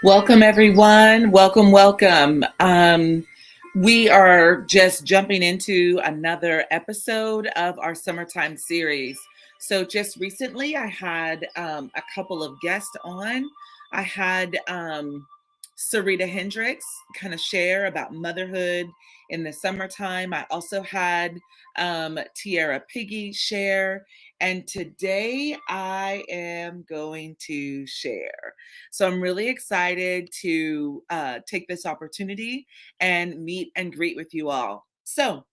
Welcome, everyone. Welcome, welcome. We are just jumping into another episode of our summertime series. So, just recently, I had a couple of guests on. I had Sarita Hendricks kind of share about motherhood in the summertime. I also had Tiara Piggy share. And today I am going to share. So I'm really excited to take this opportunity and meet and greet with you all. So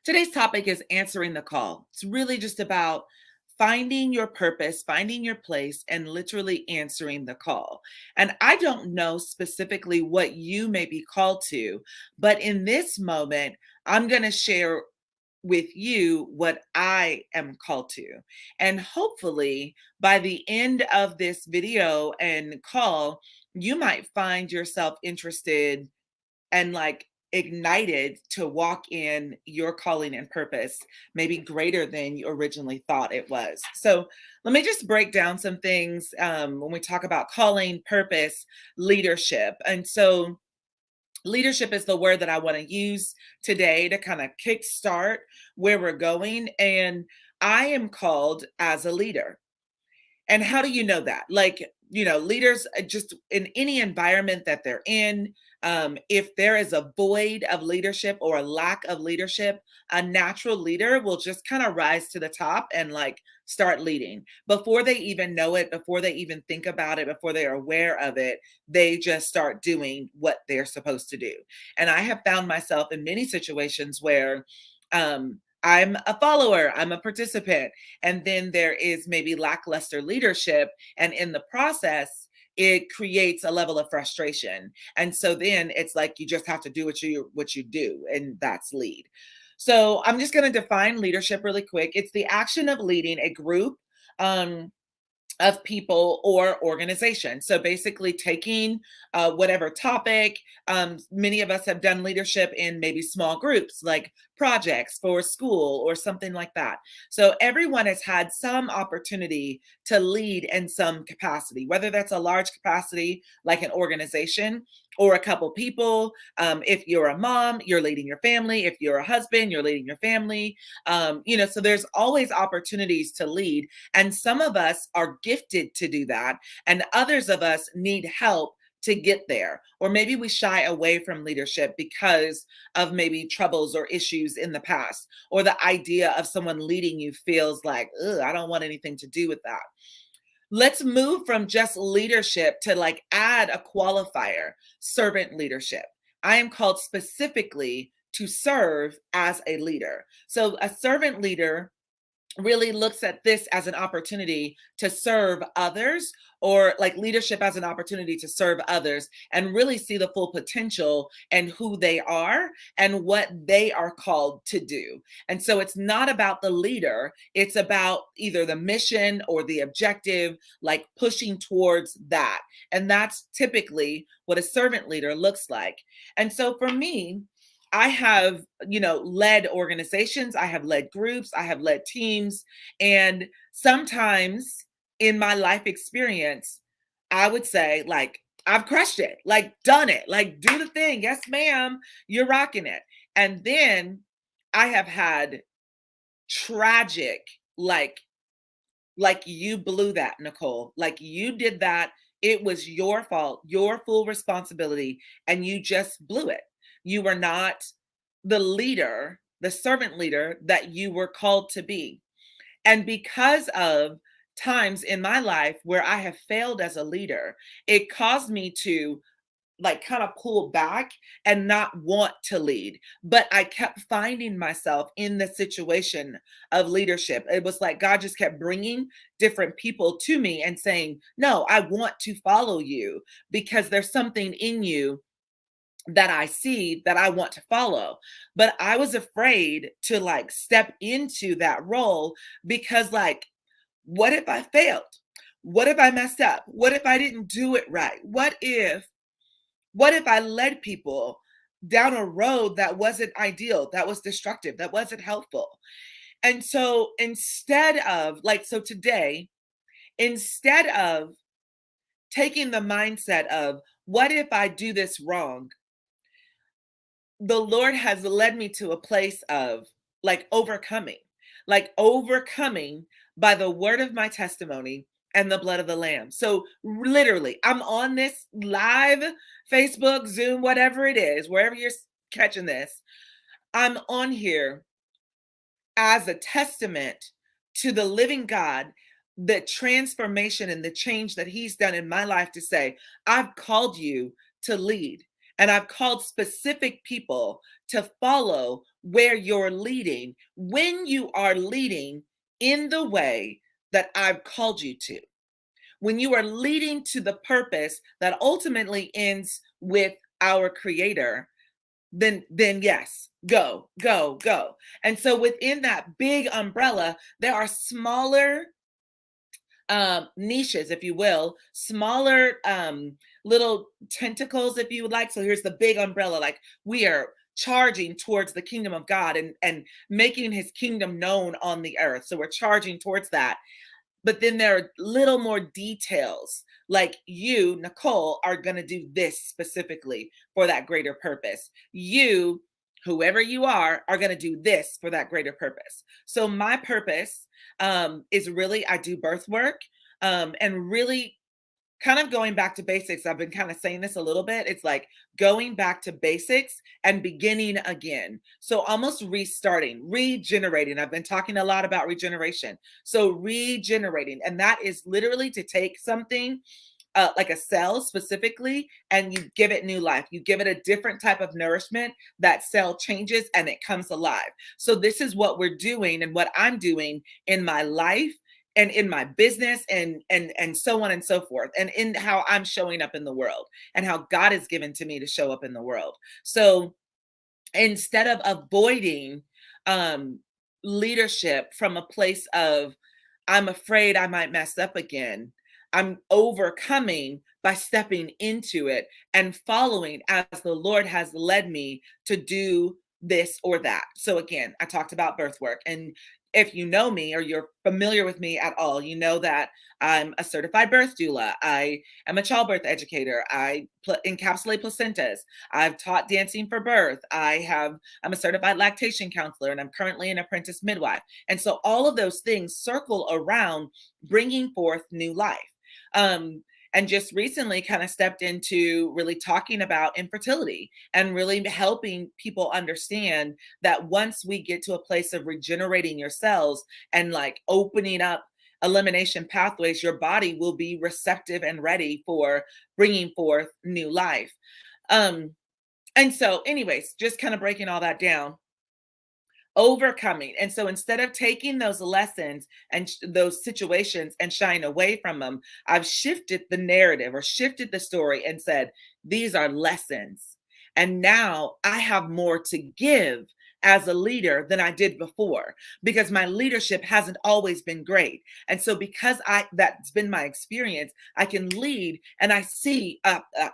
today's topic is answering the call. It's really just about finding your purpose, finding your place, and literally answering the call. And I don't know specifically what you may be called to, but in this moment, I'm going to share with you what I am called to. And hopefully, by the end of this video and call, you might find yourself interested and ignited to walk in your calling and purpose, maybe greater than you originally thought it was. So, let me just break down some things when we talk about calling, purpose, leadership. And so, leadership is the word that I want to use today to kind of kickstart where we're going. And I am called as a leader. And how do you know that? Leaders just in any environment that they're in, if there is a void of leadership or a lack of leadership, a natural leader will just kind of rise to the top and start leading before they even know it, before they even think about it, before they're aware of it. They just start doing what they're supposed to do. And I have found myself in many situations where, I'm a follower, I'm a participant, and then there is maybe lackluster leadership, and in the process it creates a level of frustration. And so then it's like you just have to do what you do, and that's lead. So I'm just going to define leadership really quick. It's the action of leading a group, um, of people or organization. So basically, taking whatever topic, many of us have done leadership in maybe small groups, like projects for school or something like that. So everyone has had some opportunity to lead in some capacity, whether that's a large capacity, like an organization, or a couple people. If you're a mom, you're leading your family. If you're a husband, you're leading your family. So there's always opportunities to lead, and some of us are gifted to do that, and others of us need help to get there. Or maybe we shy away from leadership because of maybe troubles or issues in the past, or the idea of someone leading you feels like, ugh, I don't want anything to do with that. Let's move from just leadership to add a qualifier: servant leadership. I am called specifically to serve as a leader. So a servant leader really looks at this as an opportunity to serve others, or leadership as an opportunity to serve others and really see the full potential and who they are and what they are called to do. And so it's not about the leader, it's about either the mission or the objective, pushing towards that. And that's typically what a servant leader looks like. And so for me, I have, led organizations, I have led groups, I have led teams, and sometimes in my life experience, I would say I've crushed it, done it, do the thing. Yes, ma'am, you're rocking it. And then I have had tragic, like you blew that, Nicole. You did that. It was your fault, your full responsibility, and you just blew it. You were not the leader, the servant leader that you were called to be. And because of times in my life where I have failed as a leader, it caused me to kind of pull back and not want to lead. But I kept finding myself in the situation of leadership. It was like God just kept bringing different people to me and saying, no, I want to follow you because there's something in you that I see that I want to follow. But I was afraid to step into that role because what if I failed? What if I messed up? What if I didn't do it right? What if I led people down a road that wasn't ideal, that was destructive, that wasn't helpful? And so instead of so today, instead of taking the mindset of, what if I do this wrong? The Lord has led me to a place of like overcoming by the word of my testimony and the blood of the Lamb. So literally, I'm on this live Facebook, Zoom, whatever it is, wherever you're catching this, I'm on here as a testament to the living God, the transformation and the change that He's done in my life, to say, I've called you to lead, and I've called specific people to follow where you're leading when you are leading in the way that I've called you to. When you are leading to the purpose that ultimately ends with our Creator, then yes, go, go, go. And so within that big umbrella, there are smaller niches, if you will, smaller little tentacles, if you would like. So here's the big umbrella, like we are charging towards the kingdom of God and making His kingdom known on the earth. So we're charging towards that. But then there are little more details, like you, Nicole, are going to do this specifically for that greater purpose. You, whoever you are going to do this for that greater purpose. So my purpose is really, I do birth work, and really kind of going back to basics. I've been kind of saying this a little bit. It's like going back to basics and beginning again. So almost restarting, regenerating. I've been talking a lot about regeneration. So regenerating, and that is literally to take something like a cell specifically, and you give it new life. You give it a different type of nourishment. That cell changes and it comes alive. So this is what we're doing and what I'm doing in my life and in my business and so on and so forth, and in how I'm showing up in the world and how God has given to me to show up in the world. So instead of avoiding um leadership from a place of, I'm afraid I might mess up again, I'm overcoming by stepping into it and following as the Lord has led me to do this or that. So again, I talked about birth work, and if you know me or you're familiar with me at all, you know that I'm a certified birth doula. I am a childbirth educator. I encapsulate placentas. I've taught dancing for birth. I'm a certified lactation counselor, and I'm currently an apprentice midwife. And so all of those things circle around bringing forth new life. Um, and just recently kind of stepped into really talking about infertility and really helping people understand that once we get to a place of regenerating your cells and like opening up elimination pathways, your body will be receptive and ready for bringing forth new life. Um, and so, anyways, just kind of breaking all that down, overcoming. And so instead of taking those lessons and those situations and shying away from them, I've shifted the narrative or shifted the story and said, these are lessons. And now I have more to give as a leader than I did before, because my leadership hasn't always been great. And so because that's been my experience, I can lead and I see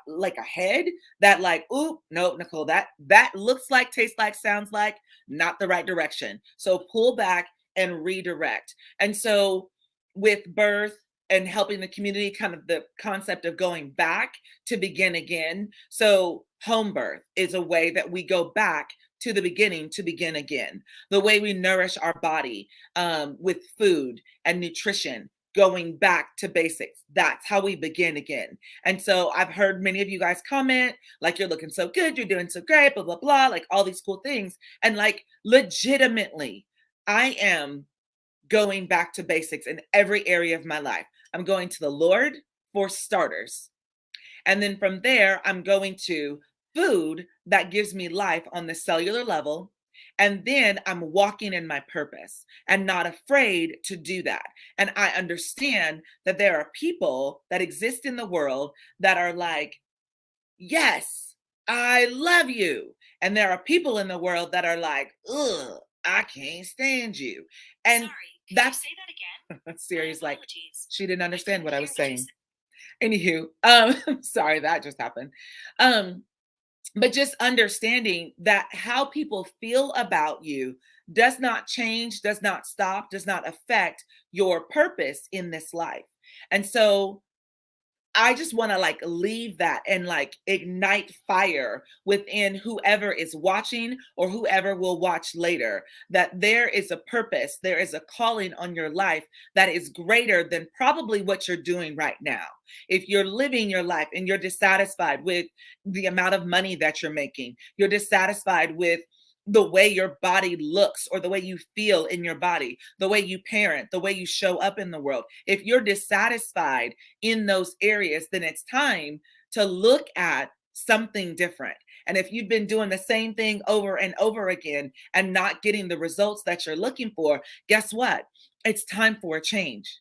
like ahead that like, ooh, no, Nicole, that looks like, tastes like, sounds like not the right direction. So pull back and redirect. And so with birth and helping the community, kind of the concept of going back to begin again. So home birth is a way that we go back to the beginning to begin again. The way we nourish our body with food and nutrition, going back to basics. That's how we begin again. And so I've heard many of you guys comment, like, you're looking so good, you're doing so great, blah, blah, blah, like all these cool things. And like, legitimately, I am going back to basics in every area of my life. I'm going to the Lord for starters. And then from there, I'm going to food that gives me life on the cellular level. And then I'm walking in my purpose and not afraid to do that. And I understand that there are people that exist in the world that are like, yes, I love you. And there are people in the world that are like, ugh, I can't stand you. And sorry, that's, say that again. Siri's like, she didn't understand what I was saying. Anywho, sorry, that just happened. But just understanding that how people feel about you does not change, does not stop, does not affect your purpose in this life. And so I just want to like leave that and like ignite fire within whoever is watching or whoever will watch later. That there is a purpose, there is a calling on your life that is greater than probably what you're doing right now. If you're living your life and you're dissatisfied with the amount of money that you're making, you're dissatisfied with the way your body looks or the way you feel in your body, the way you parent, the way you show up in the world. If you're dissatisfied in those areas, then it's time to look at something different. And if you've been doing the same thing over and over again and not getting the results that you're looking for, guess what? It's time for a change.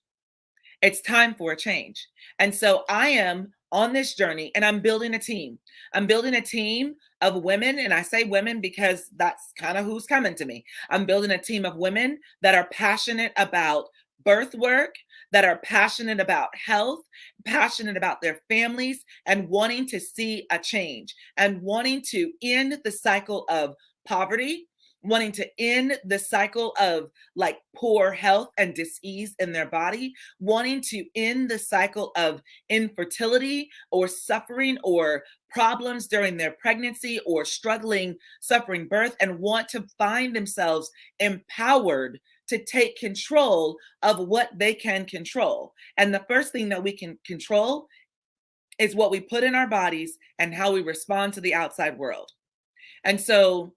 It's time for a change. And so I am on this journey and I'm building a team. I'm building a team of women. And I say women because that's kind of who's coming to me. I'm building a team of women that are passionate about birth work, that are passionate about health, passionate about their families, and wanting to see a change and wanting to end the cycle of poverty, wanting to end the cycle of like poor health and disease in their body, wanting to end the cycle of infertility or suffering or problems during their pregnancy or struggling, suffering birth, and want to find themselves empowered to take control of what they can control. And the first thing that we can control is what we put in our bodies and how we respond to the outside world. And so,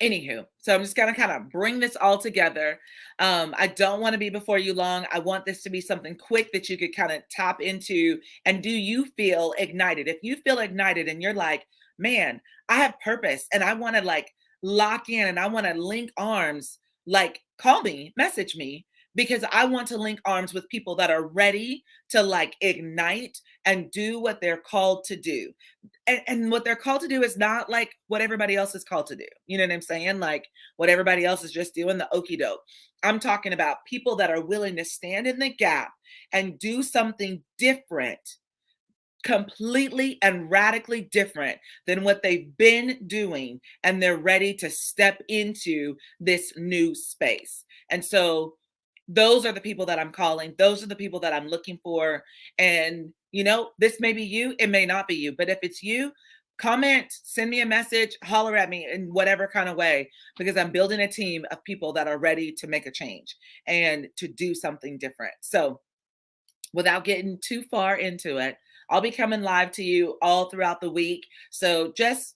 anywho, so I'm just gonna kind of bring this all together. I don't want to be before you long. I want this to be something quick that you could kind of tap into. And do you feel ignited? If you feel ignited and you're like, man, I have purpose and I want to like lock in and I want to link arms, like call me, message me, because I want to link arms with people that are ready to like ignite and do what they're called to do. And what they're called to do is not like what everybody else is called to do. You know what I'm saying? Like what everybody else is just doing, the okey doke. I'm talking about people that are willing to stand in the gap and do something different, completely and radically different than what they've been doing. And they're ready to step into this new space. And so those are the people that I'm calling. Those are the people that I'm looking for. And, this may be you, it may not be you, but if it's you, comment, send me a message, holler at me in whatever kind of way, because I'm building a team of people that are ready to make a change and to do something different. So, without getting too far into it, I'll be coming live to you all throughout the week. So, just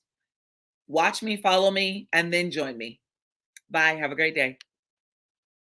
watch me, follow me, and then join me. Bye. Have a great day.